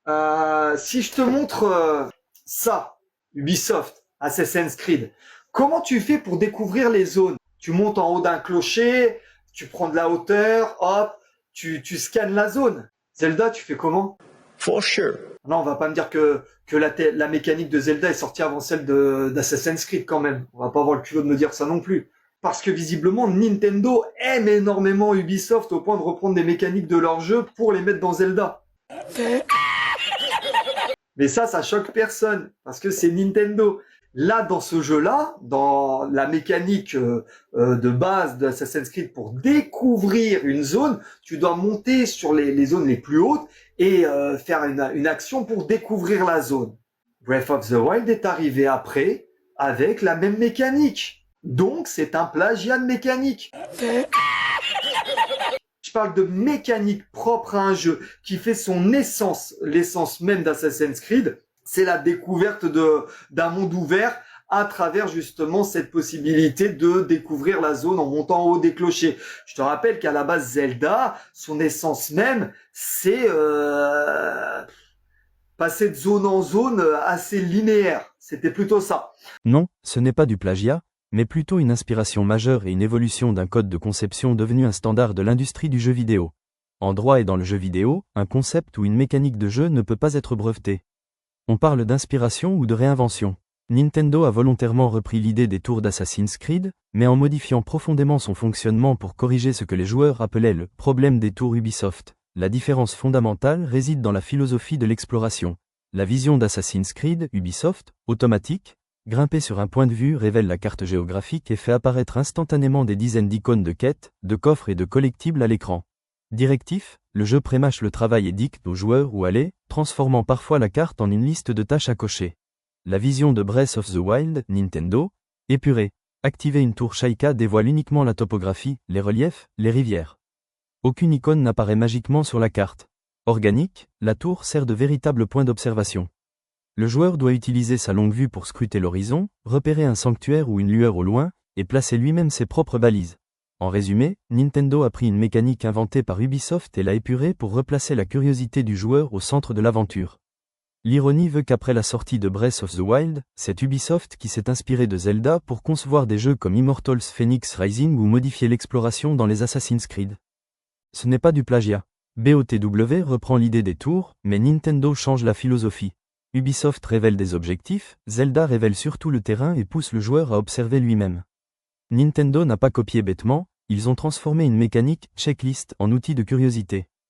Si je te montre ça, Ubisoft, Assassin's Creed, comment tu fais pour découvrir les zones? Tu montes en haut d'un clocher, tu prends de la hauteur, hop, tu scannes la zone. Zelda, tu fais comment? For sure. Non, on va pas me dire que la mécanique de Zelda est sortie avant celle d'Assassin's Creed quand même. On va pas avoir le culot de me dire ça non plus. Parce que visiblement, Nintendo aime énormément Ubisoft au point de reprendre des mécaniques de leur jeu pour les mettre dans Zelda. Mais ça choque personne, parce que c'est Nintendo. Là, dans ce jeu-là, dans la mécanique de base d'Assassin's Creed, pour découvrir une zone, tu dois monter sur les zones les plus hautes et faire une action pour découvrir la zone. Breath of the Wild est arrivé après, avec la même mécanique. Donc, c'est un plagiat de mécanique. Je parle de mécanique propre à un jeu qui fait son essence, l'essence même d'Assassin's Creed, c'est la découverte d'un monde ouvert à travers justement cette possibilité de découvrir la zone en montant en haut des clochers. Je te rappelle qu'à la base Zelda, son essence même, c'est passer de zone en zone assez linéaire. C'était plutôt ça. Non, ce n'est pas du plagiat, mais plutôt une inspiration majeure et une évolution d'un code de conception devenu un standard de l'industrie du jeu vidéo. En droit et dans le jeu vidéo, un concept ou une mécanique de jeu ne peut pas être breveté. On parle d'inspiration ou de réinvention. Nintendo a volontairement repris l'idée des tours d'Assassin's Creed, mais en modifiant profondément son fonctionnement pour corriger ce que les joueurs appelaient le « problème des tours Ubisoft ». La différence fondamentale réside dans la philosophie de l'exploration. La vision d'Assassin's Creed, Ubisoft, automatique, grimper sur un point de vue révèle la carte géographique et fait apparaître instantanément des dizaines d'icônes de quêtes, de coffres et de collectibles à l'écran. Directif, le jeu prémâche le travail et dicte aux joueurs où aller, transformant parfois la carte en une liste de tâches à cocher. La vision de Breath of the Wild, Nintendo, épurée. Activer une tour Sheikah dévoile uniquement la topographie, les reliefs, les rivières. Aucune icône n'apparaît magiquement sur la carte. Organique, la tour sert de véritable point d'observation. Le joueur doit utiliser sa longue vue pour scruter l'horizon, repérer un sanctuaire ou une lueur au loin, et placer lui-même ses propres balises. En résumé, Nintendo a pris une mécanique inventée par Ubisoft et l'a épurée pour replacer la curiosité du joueur au centre de l'aventure. L'ironie veut qu'après la sortie de Breath of the Wild, c'est Ubisoft qui s'est inspiré de Zelda pour concevoir des jeux comme Immortals Phoenix Rising ou modifier l'exploration dans les Assassin's Creed. Ce n'est pas du plagiat. BOTW reprend l'idée des tours, mais Nintendo change la philosophie. Ubisoft révèle des objectifs, Zelda révèle surtout le terrain et pousse le joueur à observer lui-même. Nintendo n'a pas copié bêtement, ils ont transformé une mécanique checklist en outil de curiosité.